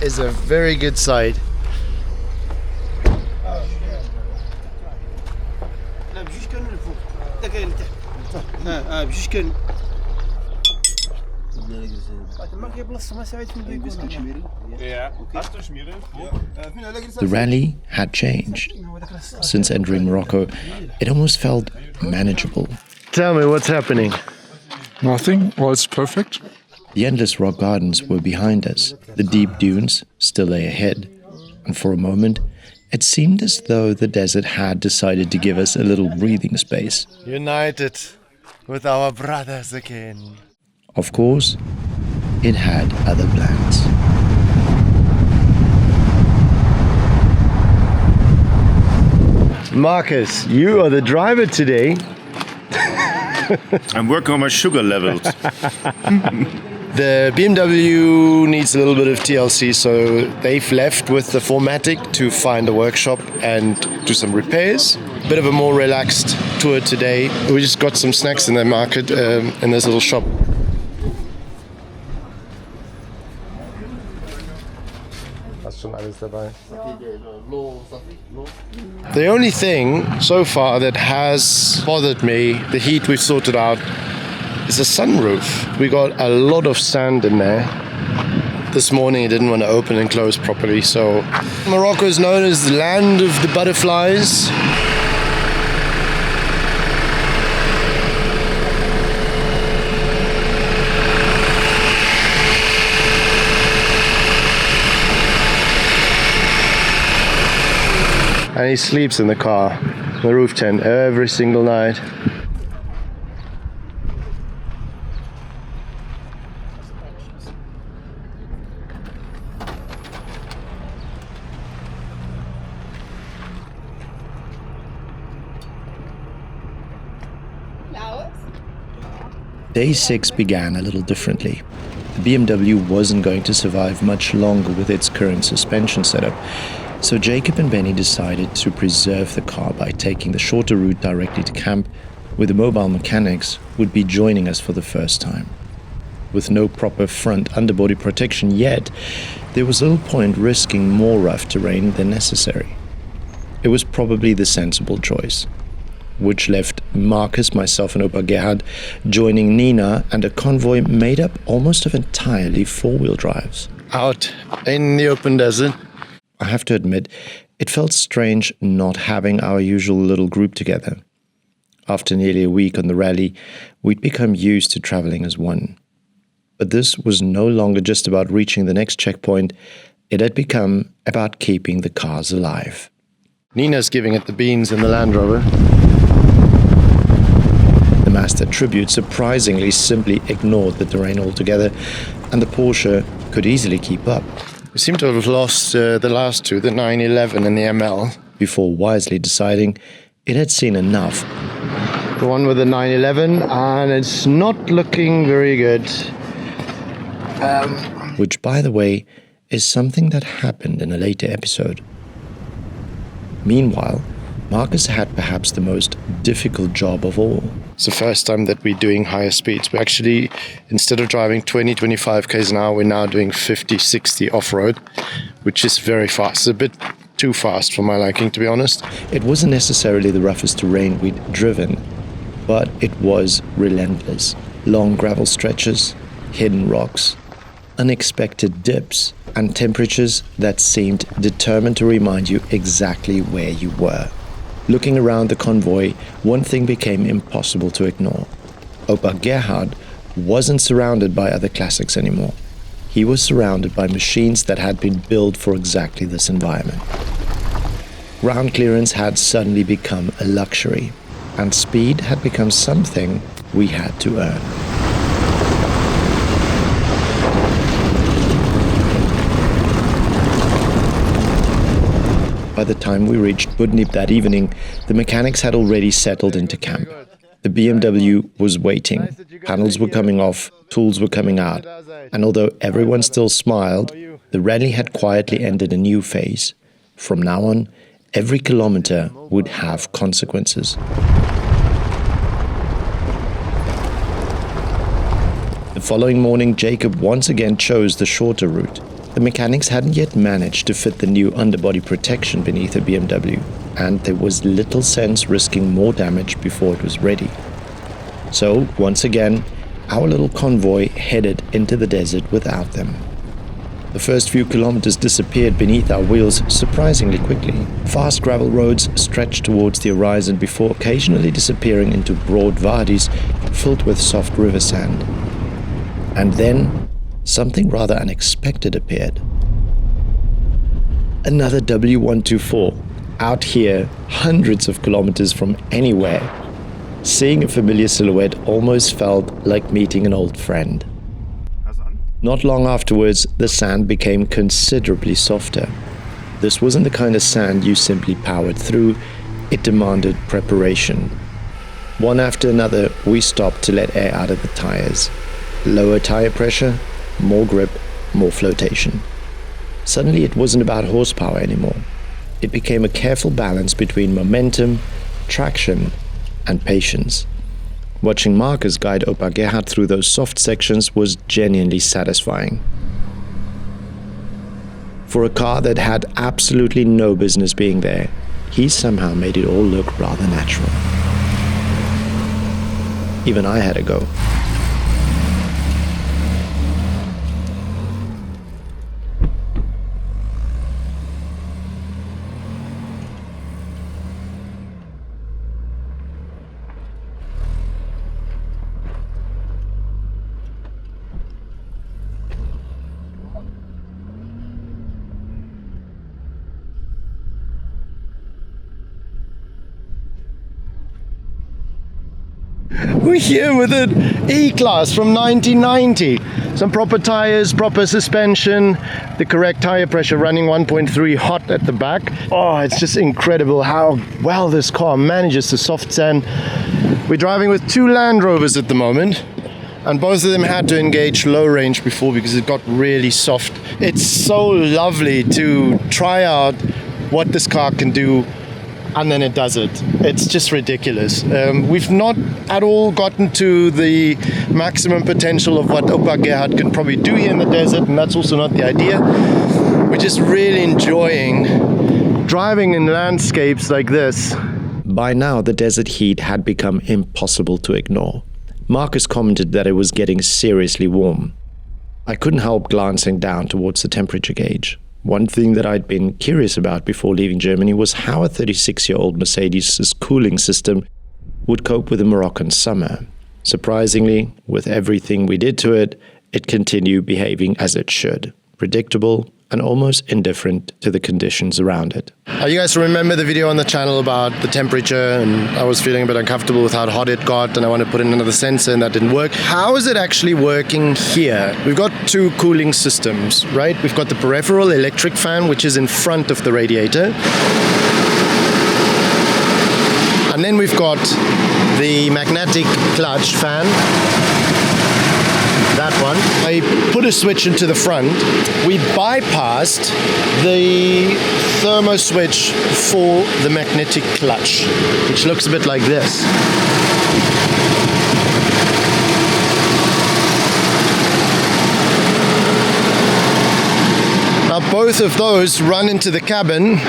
is a very good sight. The rally had changed. Since entering Morocco, it almost felt manageable. Tell me what's happening. Nothing. All is perfect. The endless rock gardens were behind us. The deep dunes still lay ahead. And for a moment, it seemed as though the desert had decided to give us a little breathing space. United with our brothers again. Of course, it had other plans. Marcus, you are the driver today. I'm working on my sugar levels. The BMW needs a little bit of TLC, so they've left with the 4MATIC to find a workshop and do some repairs. Bit of a more relaxed tour today. We just got some snacks in the market in this little shop. The only thing so far that has bothered me, the heat we've sorted out, is the sunroof. We got a lot of sand in there. This morning it didn't want to open and close properly, so Morocco is known as the land of the butterflies. And he sleeps in the car, the roof tent, every single night. Day 6 began a little differently. The BMW wasn't going to survive much longer with its current suspension setup, so Jakob and Benni decided to preserve the car by taking the shorter route directly to camp, where the mobile mechanics would be joining us for the first time. With no proper front underbody protection yet, there was little point risking more rough terrain than necessary. It was probably the sensible choice, which left Marcus, myself and Opa Gerhard joining Nina and a convoy made up almost of entirely four-wheel drives. Out in the open desert. I have to admit, it felt strange not having our usual little group together. After nearly a week on the rally, we'd become used to traveling as one. But this was no longer just about reaching the next checkpoint, it had become about keeping the cars alive. Nina's giving it the beans in the Land Rover. The Master Tribute surprisingly simply ignored the terrain altogether, and the Porsche could easily keep up. We seem to have lost the last two, the 911 and the ML. Before wisely deciding it had seen enough. The one with the 911, and it's not looking very good. Which, by the way, is something that happened in a later episode. Meanwhile, Marcus had perhaps the most difficult job of all. It's the first time that we're doing higher speeds. We actually, instead of driving 20-25 k's an hour, we're now doing 50-60 off-road, which is very fast. It's a bit too fast for my liking, to be honest. It wasn't necessarily the roughest terrain we'd driven, but it was relentless. Long gravel stretches, hidden rocks, unexpected dips, and temperatures that seemed determined to remind you exactly where you were. Looking around the convoy, one thing became impossible to ignore. Opa Gerhard wasn't surrounded by other classics anymore. He was surrounded by machines that had been built for exactly this environment. Ground clearance had suddenly become a luxury, and speed had become something we had to earn. By the time we reached Boudnib that evening, the mechanics had already settled into camp. The BMW was waiting, panels were coming off, tools were coming out, and although everyone still smiled, the rally had quietly entered a new phase. From now on, every kilometer would have consequences. The following morning, Jakob once again chose the shorter route. The mechanics hadn't yet managed to fit the new underbody protection beneath the BMW, and there was little sense risking more damage before it was ready. So, once again, our little convoy headed into the desert without them. The first few kilometers disappeared beneath our wheels surprisingly quickly. Fast gravel roads stretched towards the horizon before occasionally disappearing into broad wadis filled with soft river sand. And then, something rather unexpected appeared. Another W124, out here, hundreds of kilometers from anywhere. Seeing a familiar silhouette almost felt like meeting an old friend. Not long afterwards, the sand became considerably softer. This wasn't the kind of sand you simply powered through, it demanded preparation. One after another, we stopped to let air out of the tires. Lower tire pressure, more grip, more flotation. Suddenly it wasn't about horsepower anymore. It became a careful balance between momentum, traction, and patience. Watching Marcus guide Opa Gerhard through those soft sections was genuinely satisfying. For a car that had absolutely no business being there, he somehow made it all look rather natural. Even I had a go. We're here with an E-Class from 1990. Some proper tires, proper suspension, the correct tire pressure, running 1.3 hot at the back. Oh, it's just incredible how well this car manages the soft sand. We're driving with two Land Rovers at the moment, and both of them had to engage low range before because it got really soft. It's so lovely to try out what this car can do, and then it does it. It's just ridiculous. We've not at all gotten to the maximum potential of what Opa Gerhard can probably do here in the desert, and that's also not the idea. We're just really enjoying driving in landscapes like this. By now, the desert heat had become impossible to ignore. Marcus commented that it was getting seriously warm. I couldn't help glancing down towards the temperature gauge. One thing that I'd been curious about before leaving Germany was how a 36-year-old Mercedes' cooling system would cope with a Moroccan summer. Surprisingly, with everything we did to it, it continued behaving as it should. Predictable and almost indifferent to the conditions around it. You guys remember the video on the channel about the temperature, and I was feeling a bit uncomfortable with how hot it got, and I wanted to put in another sensor and that didn't work. How is it actually working here? We've got two cooling systems, right? We've got the peripheral electric fan, which is in front of the radiator. And then we've got the magnetic clutch fan. That one. I put a switch into the front. We bypassed the thermo switch for the magnetic clutch, which looks a bit like this. Now both of those run into the cabin.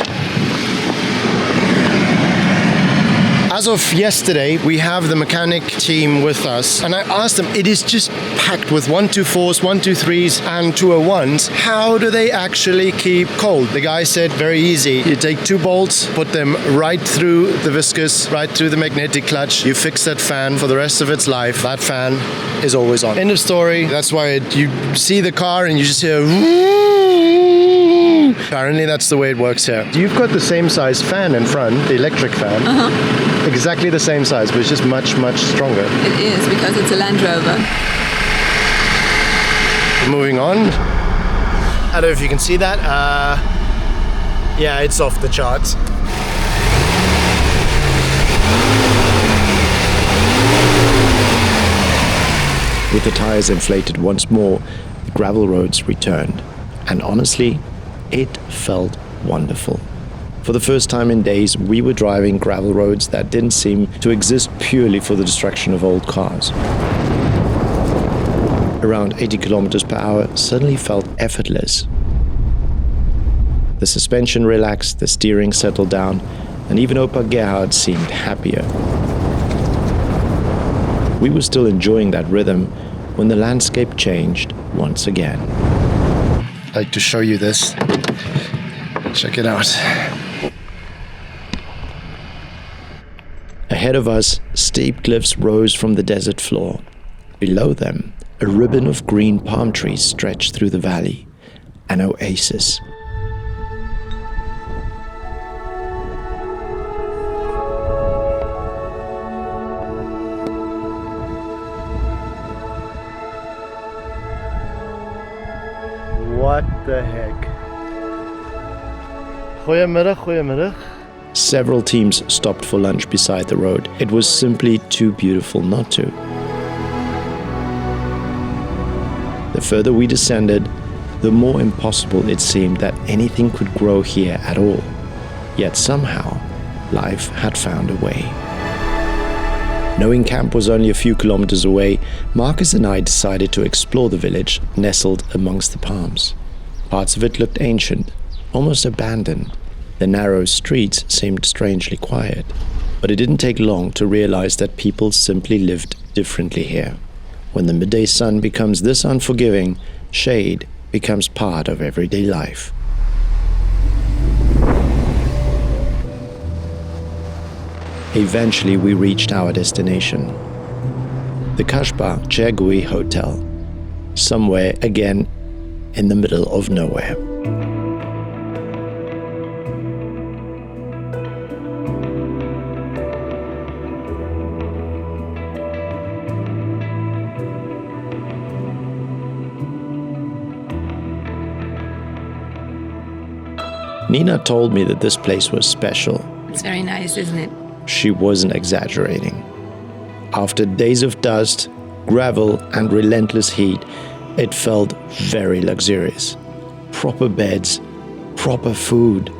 As of yesterday, we have the mechanic team with us, and I asked them, it is just packed with 124s, 123s, and 201s. How do they actually keep cold? The guy said, very easy. You take two bolts, put them right through the viscous, right through the magnetic clutch. You fix that fan for the rest of its life. That fan is always on. End of story. That's why you see the car and you just hear... Apparently that's the way it works here. You've got the same size fan in front, the electric fan. Exactly the same size, but it's just much, much stronger. It is, because it's a Land Rover. Moving on. I don't know if you can see that. Yeah, it's off the charts. With the tires inflated once more, the gravel roads returned. And honestly, it felt wonderful. For the first time in days, we were driving gravel roads that didn't seem to exist purely for the destruction of old cars. Around 80 kilometers per hour suddenly felt effortless. The suspension relaxed, the steering settled down, and even Opa Gerhard seemed happier. We were still enjoying that rhythm when the landscape changed once again. I'd like to show you this. Check it out. Ahead of us, steep cliffs rose from the desert floor. Below them, a ribbon of green palm trees stretched through the valley, an oasis. What the heck? Goeiemiddag, goeiemiddag. Several teams stopped for lunch beside the road. It was simply too beautiful not to. The further we descended, the more impossible it seemed that anything could grow here at all. Yet somehow, life had found a way. Knowing camp was only a few kilometers away, Marcus and I decided to explore the village nestled amongst the palms. Parts of it looked ancient, almost abandoned. The narrow streets seemed strangely quiet, but it didn't take long to realize that people simply lived differently here. When the midday sun becomes this unforgiving, shade becomes part of everyday life. Eventually we reached our destination, the Kasbah Chergui Hotel, somewhere again in the middle of nowhere. Nina told me that this place was special. It's very nice, isn't it? She wasn't exaggerating. After days of dust, gravel, and relentless heat, it felt very luxurious. Proper beds, proper food,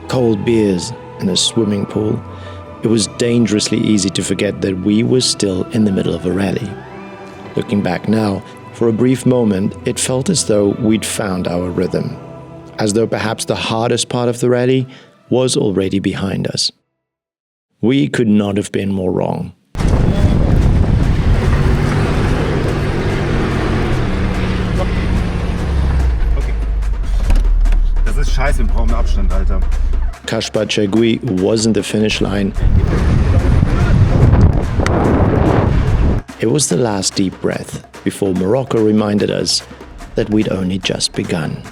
cold beers, and a swimming pool. It was dangerously easy to forget that we were still in the middle of a rally. Looking back now, for a brief moment, it felt as though we'd found our rhythm. As though perhaps the hardest part of the rally was already behind us. We could not have been more wrong. Okay. Das ist scheiße, wir brauchen Abstand, Alter. Kasbah Chergui wasn't the finish line. It was the last deep breath before Morocco reminded us that we'd only just begun.